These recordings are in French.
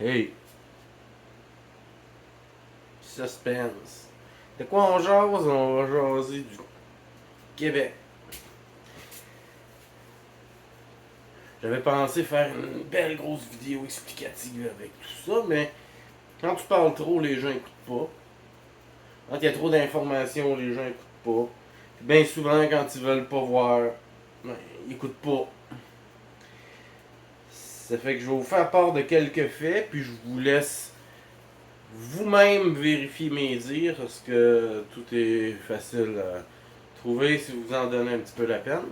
Hey, suspense. De quoi on jase? On va jaser du Québec. J'avais pensé faire une belle grosse vidéo explicative avec tout ça, mais quand tu parles trop, les gens écoutent pas. Quand il y a trop d'informations, les gens écoutent pas. Puis bien souvent, quand ils veulent pas voir, ben, ils écoutent pas. Ça fait que je vais vous faire part de quelques faits, puis je vous laisse vous-même vérifier mes dires, parce que tout est facile à trouver si vous en donnez un petit peu la peine.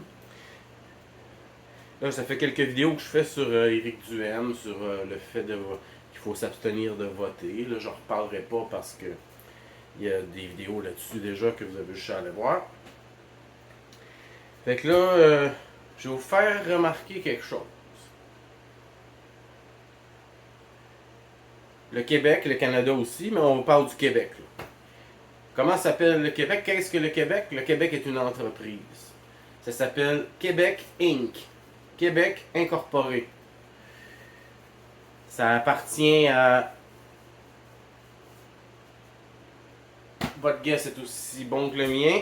Là, ça fait quelques vidéos que je fais sur Éric Duhaime, sur le fait qu'il faut s'abstenir de voter. Là, je reparlerai pas parce que il y a des vidéos là-dessus déjà que vous avez juste à aller voir. Fait que là, je vais vous faire remarquer quelque chose. Le Québec, le Canada aussi, mais on parle du Québec. Là. Comment s'appelle le Québec? Qu'est-ce que le Québec? Le Québec est une entreprise. Ça s'appelle Québec Inc. Québec Incorporé. Ça appartient à... Votre guess est aussi bon que le mien.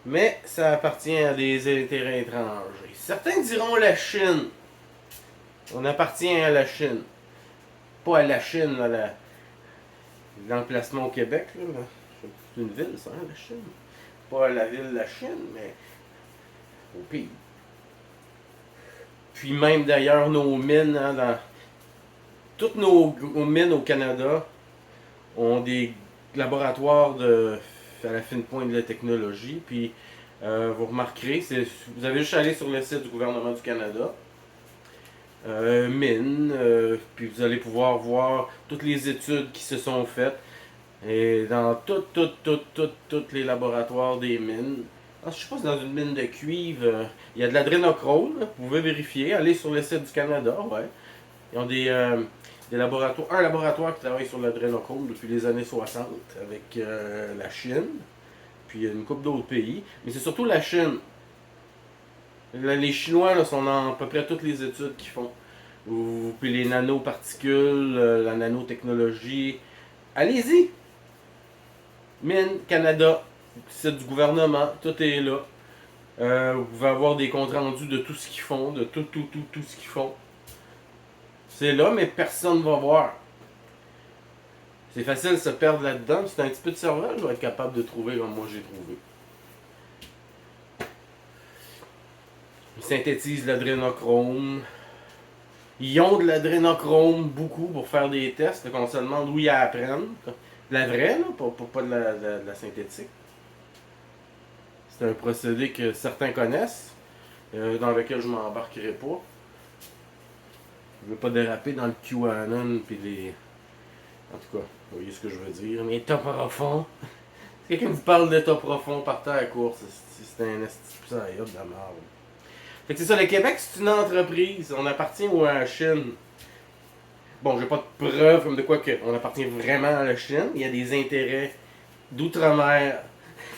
Mais ça appartient à des intérêts étrangers. Certains diront la Chine. On appartient à la Chine. Pas à la Chine, là, l'emplacement au Québec. Là. C'est une ville, ça, hein, la Chine. Pas à la ville de la Chine, mais au pays. Puis même d'ailleurs, nos mines, hein, toutes nos mines au Canada ont des laboratoires à la fine pointe de la technologie. Puis vous remarquerez, vous avez juste à aller sur le site du gouvernement du Canada. Mines, puis vous allez pouvoir voir toutes les études qui se sont faites. Et dans tous les laboratoires des mines, je sais pas si dans une mine de cuivre, il y a de l'adrénochrome, vous pouvez vérifier, allez sur le site du Canada, ouais. Ils ont des laboratoires, un laboratoire qui travaille sur l'adrénochrome depuis les années 60 avec la Chine, puis une couple d'autres pays, mais c'est surtout la Chine. Les Chinois là, sont dans à peu près toutes les études qu'ils font. Puis les nanoparticules, la nanotechnologie. Allez-y! Mine, Canada, site du gouvernement, tout est là. Vous pouvez avoir des comptes rendus de tout ce qu'ils font, de tout ce qu'ils font. C'est là, mais personne ne va voir. C'est facile de se perdre là-dedans. C'est un petit peu de cerveau, je vais être capable de trouver comme moi j'ai trouvé. Ils synthétisent l'adrénochrome. Ils ont de l'adrénochrome beaucoup pour faire des tests qu'on se demande où ils apprennent. De la vraie, là, pas de la synthétique. C'est un procédé que certains connaissent, dans lequel je ne m'embarquerai pas. Je ne veux pas déraper dans le QAnon puis les. En tout cas, vous voyez ce que je veux dire. Mais top profond. Si quelqu'un vous parle d'état profond, partez à la course. C'est un esti de la merde. Fait que c'est ça, le Québec, c'est une entreprise. On appartient à la Chine. Bon, j'ai pas de preuves comme de quoi que on appartient vraiment à la Chine. Il y a des intérêts d'outre-mer,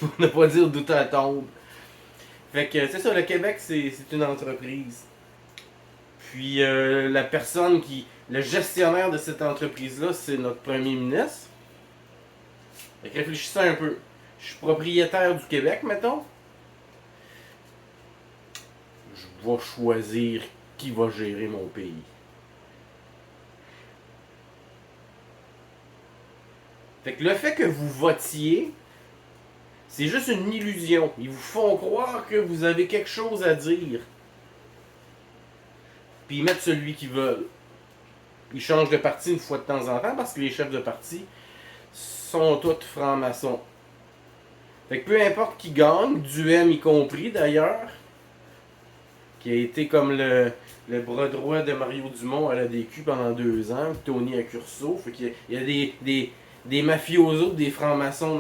pour ne pas dire d'outre-tombe. Fait que c'est ça, le Québec, c'est une entreprise. Puis la personne le gestionnaire de cette entreprise-là, c'est notre premier ministre. Fait que réfléchissez un peu. Je suis propriétaire du Québec, mettons. Je vais choisir qui va gérer mon pays. Fait que le fait que vous votiez, c'est juste une illusion. Ils vous font croire que vous avez quelque chose à dire. Puis ils mettent celui qu'ils veulent. Ils changent de parti une fois de temps en temps parce que les chefs de parti sont tous francs-maçons. Fait que peu importe qui gagne, Duhem y compris d'ailleurs, qui a été comme le bras droit de Mario Dumont à la DQ pendant 2 ans, Tony à Curso. Fait qu'il y a des mafiosos, des francs-maçons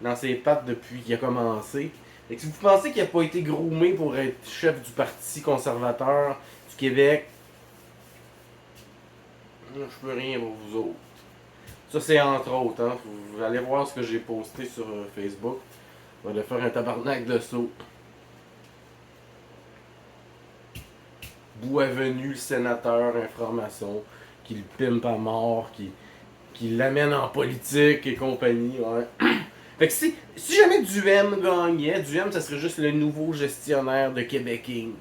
dans ses pattes depuis qu'il a commencé. Fait que si vous pensez qu'il n'a pas été groomé pour être chef du Parti conservateur du Québec, je peux rien pour vous autres. Ça, c'est entre autres. Hein. Vous allez voir ce que j'ai posté sur Facebook. On va aller faire un tabarnak de saut. Boisvenu, le sénateur, un franc-maçon, qui le pimpe à mort, qui l'amène en politique et compagnie. Ouais. Fait que si jamais Duhem gagnait, Duhem, ça serait juste le nouveau gestionnaire de Québec Inc.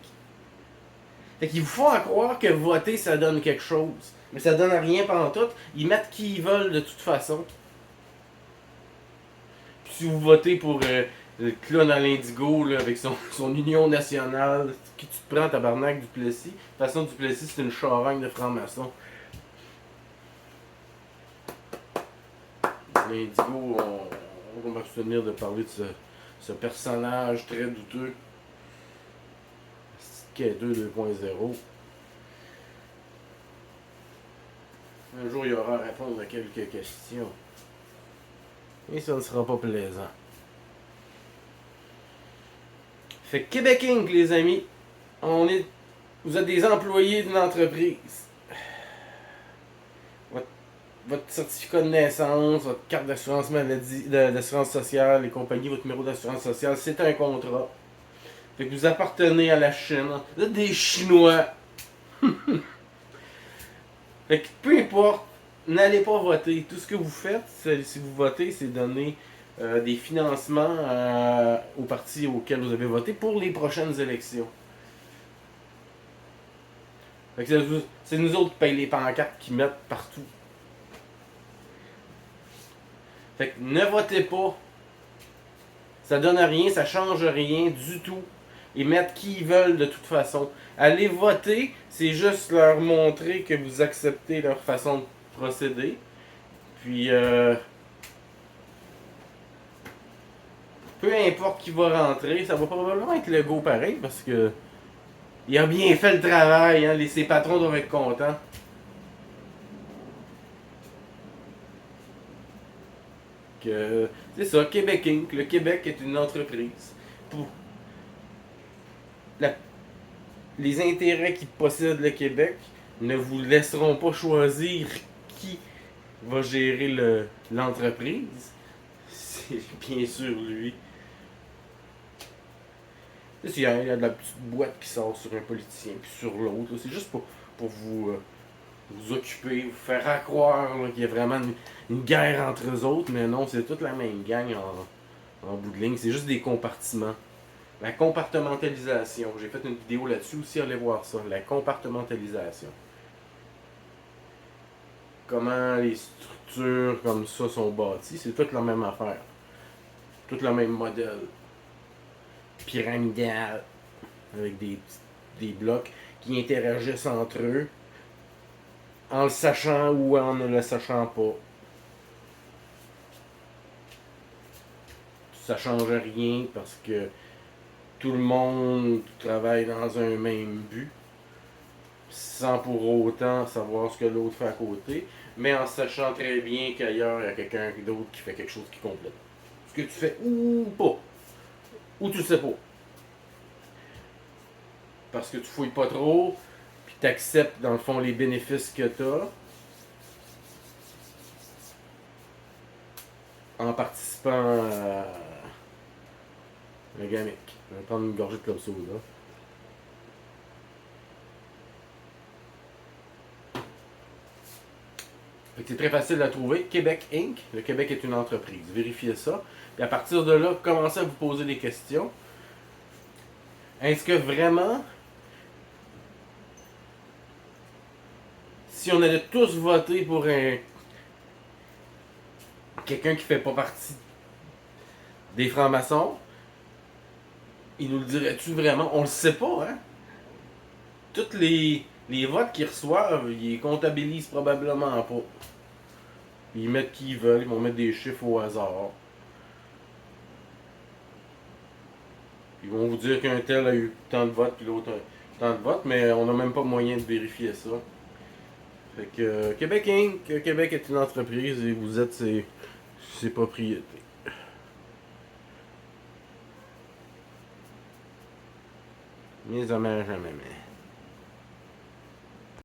Fait qu'il vous faut en croire que voter, ça donne quelque chose. Mais ça donne rien pantoute. Ils mettent qui ils veulent de toute façon. Puis si vous votez pour le clown à l'indigo là, avec son union nationale, qui tu te prends, tabarnak, Duplessis. De toute façon, Duplessis, c'est une charogne de francs-maçons. L'indigo, on va m'abstenir de parler de ce personnage très douteux. Qui est 2.0. Un jour, il y aura à répondre à quelques questions. Et ça ne sera pas plaisant. Fait que Québec Inc, les amis, vous êtes des employés d'une entreprise. Votre certificat de naissance, votre carte d'assurance maladie, d'assurance sociale, les compagnies, votre numéro d'assurance sociale, c'est un contrat. Fait que vous appartenez à la Chine. Vous êtes des Chinois. Fait que peu importe, n'allez pas voter. Tout ce que vous faites, si vous votez, c'est donner des financements aux partis auxquels vous avez voté pour les prochaines élections. Fait que c'est nous autres qui payons les pancartes qui mettent partout. Fait que ne votez pas. Ça donne rien, ça change rien du tout. Ils mettent qui ils veulent de toute façon. Aller voter, c'est juste leur montrer que vous acceptez leur façon de procéder. Puis, peu importe qui va rentrer, ça va probablement être le go pareil parce que il a bien fait le travail, hein, ses patrons doivent être contents. C'est ça, Québec Inc. Le Québec est une entreprise. Pour les intérêts qui possède le Québec ne vous laisseront pas choisir qui va gérer l'entreprise. C'est bien sûr lui. Il y a de la petite boîte qui sort sur un politicien puis sur l'autre. C'est juste pour vous occuper, vous faire croire qu'il y a vraiment une guerre entre eux autres, mais non, c'est toute la même gang en bout de ligne. C'est juste des compartiments. La compartimentalisation. J'ai fait une vidéo là-dessus aussi, allez voir ça. La compartimentalisation. Comment les structures comme ça sont bâties, c'est toute la même affaire. Tout le même modèle. Pyramidal. Avec des blocs qui interagissent entre eux. En le sachant ou en ne le sachant pas. Ça change rien parce que tout le monde travaille dans un même but, sans pour autant savoir ce que l'autre fait à côté, mais en sachant très bien qu'ailleurs, il y a quelqu'un d'autre qui fait quelque chose qui complète. Ce que tu fais ou pas. Ou tu sais pas. Parce que tu fouilles pas trop, puis tu acceptes dans le fond les bénéfices que tu as en participant à la gamique. Je vais prendre une gorgée de club soda. C'est très facile à trouver. Québec Inc. Le Québec est une entreprise. Vérifiez ça. Puis à partir de là, commencez à vous poser des questions. Est-ce que vraiment, si on allait tous voter pour quelqu'un qui fait pas partie des francs-maçons, il nous le dirait-tu vraiment? On le sait pas, hein? Tous les votes qu'ils reçoivent, ils les comptabilisent probablement pas. Ils mettent qui ils veulent, ils vont mettre des chiffres au hasard. Ils vont vous dire qu'un tel a eu tant de votes, puis l'autre tant de votes, mais on n'a même pas moyen de vérifier ça. Fait que Québec Inc., Québec est une entreprise et vous êtes ses propriétés. Mes hommages à ma mère.